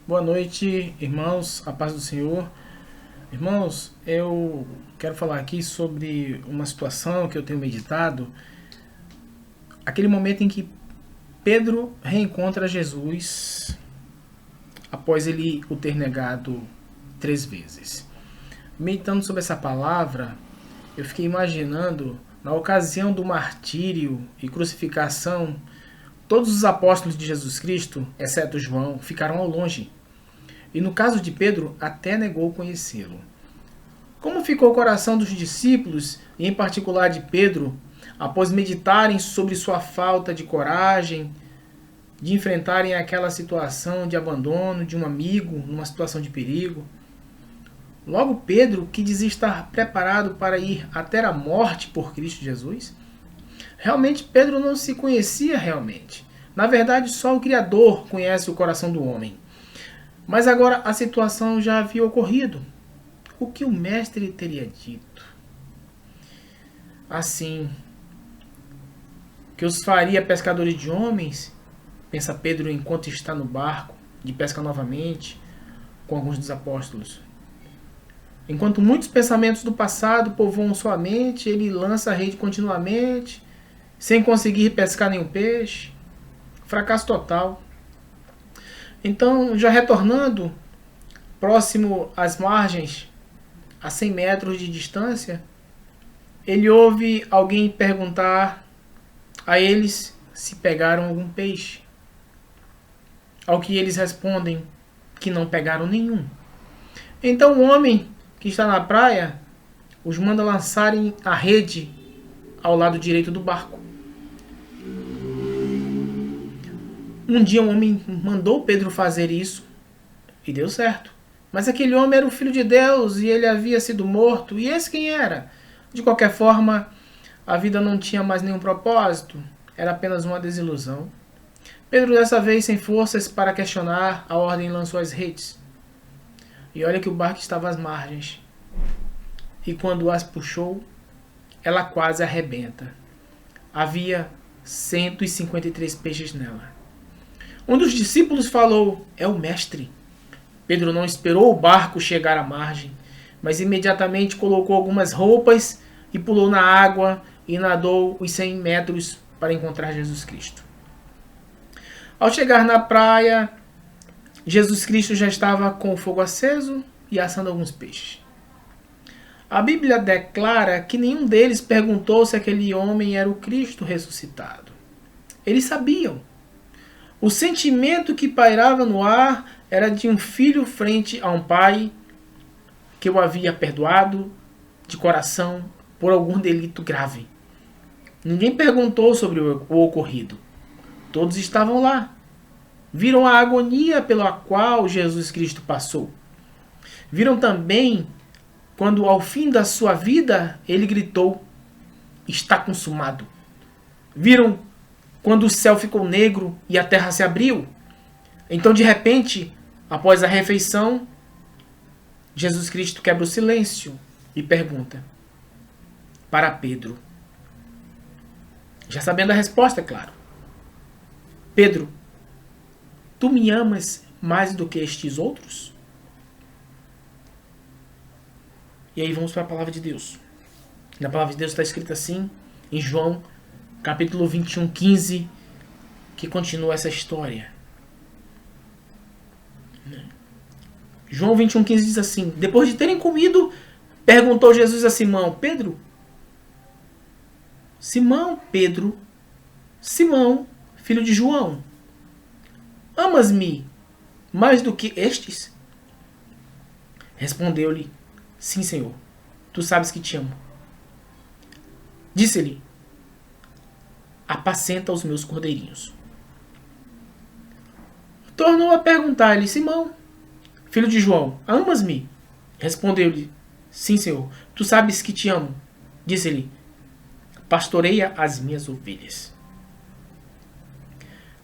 Boa noite, irmãos, a paz do Senhor. Irmãos, eu quero falar aqui sobre uma situação que eu tenho meditado. Aquele momento em que Pedro reencontra Jesus após ele o ter negado 3 vezes. Meditando sobre essa palavra, eu fiquei imaginando, na ocasião do martírio e crucificação, todos os apóstolos de Jesus Cristo, exceto João, ficaram ao longe. E no caso de Pedro, até negou conhecê-lo. Como ficou o coração dos discípulos, e em particular de Pedro, após meditarem sobre sua falta de coragem, de enfrentarem aquela situação de abandono de um amigo, numa situação de perigo? Logo Pedro, que dizia estar preparado para ir até a morte por Cristo Jesus? Realmente Pedro não se conhecia realmente. Na verdade, só o Criador conhece o coração do homem. Mas agora a situação já havia ocorrido. O que o mestre teria dito? Assim, que os faria pescadores de homens? Pensa Pedro enquanto está no barco, de pesca novamente, com alguns dos apóstolos. Enquanto muitos pensamentos do passado povoam sua mente, ele lança a rede continuamente, sem conseguir pescar nenhum peixe. Fracasso total. Então, já retornando, próximo às margens, a 100 metros de distância, ele ouve alguém perguntar a eles se pegaram algum peixe. Ao que eles respondem que não pegaram nenhum. Então o homem que está na praia os manda lançarem a rede ao lado direito do barco. Um dia um homem mandou Pedro fazer isso e deu certo. Mas aquele homem era o Filho de Deus e ele havia sido morto. E esse quem era? De qualquer forma, a vida não tinha mais nenhum propósito. Era apenas uma desilusão. Pedro, dessa vez sem forças para questionar, a ordem lançou as redes. E olha que o barco estava às margens. E quando as puxou, ela quase arrebenta. Havia 153 peixes nela. Um dos discípulos falou, é o mestre. Pedro não esperou o barco chegar à margem, mas imediatamente colocou algumas roupas e pulou na água e nadou os 100 metros para encontrar Jesus Cristo. Ao chegar na praia, Jesus Cristo já estava com o fogo aceso e assando alguns peixes. A Bíblia declara que nenhum deles perguntou se aquele homem era o Cristo ressuscitado. Eles sabiam. O sentimento que pairava no ar era de um filho frente a um pai que o havia perdoado de coração por algum delito grave. Ninguém perguntou sobre o ocorrido. Todos estavam lá. Viram a agonia pela qual Jesus Cristo passou. Viram também quando ao fim da sua vida ele gritou, está consumado. Viram quando o céu ficou negro e a terra se abriu. Então, de repente, após a refeição, Jesus Cristo quebra o silêncio e pergunta para Pedro. Já sabendo a resposta, é claro. Pedro, tu me amas mais do que estes outros? E aí vamos para a palavra de Deus. Na palavra de Deus está escrito assim, em João, capítulo 21, 15, que continua essa história. João 21, 15 diz assim, depois de terem comido, perguntou Jesus a Simão, Pedro, Simão, Pedro, Simão, filho de João, amas-me mais do que estes? Respondeu-lhe, sim, Senhor, tu sabes que te amo. Disse-lhe, apacenta os meus cordeirinhos. Tornou a perguntar-lhe, Simão, filho de João, amas-me? Respondeu-lhe, sim, Senhor, tu sabes que te amo. Disse-lhe, pastoreia as minhas ovelhas.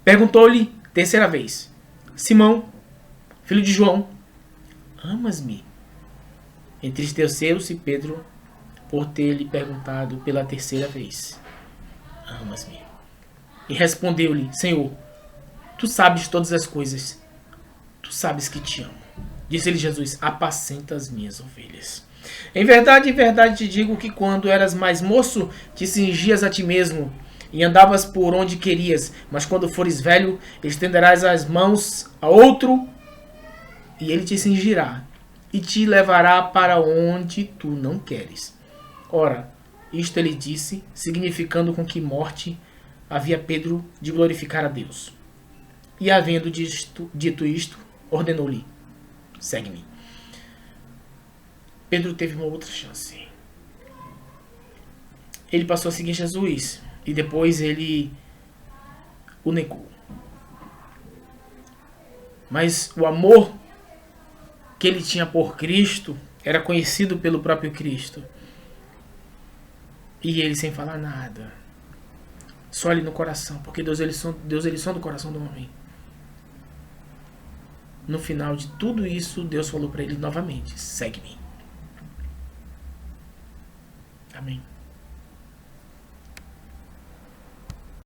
Perguntou-lhe terceira vez, Simão, filho de João, amas-me? Entristeceu-se Pedro por ter lhe perguntado pela terceira vez, amas-me? E respondeu-lhe, Senhor, tu sabes todas as coisas. Tu sabes que te amo. Disse-lhe Jesus: apacenta as minhas ovelhas. Em verdade te digo que quando eras mais moço, te cingias a ti mesmo e andavas por onde querias. Mas quando fores velho, estenderás as mãos a outro e ele te cingirá e te levará para onde tu não queres. Ora, isto ele disse, significando com que morte havia Pedro de glorificar a Deus. E havendo dito isto, ordenou-lhe: segue-me. Pedro teve uma outra chance. Ele passou a seguir Jesus e depois ele o negou. Mas o amor que ele tinha por Cristo era conhecido pelo próprio Cristo. E ele sem falar nada. Só ali no coração, porque Deus ele sonda o coração do homem. No final de tudo isso, Deus falou para ele novamente: segue-me. Amém.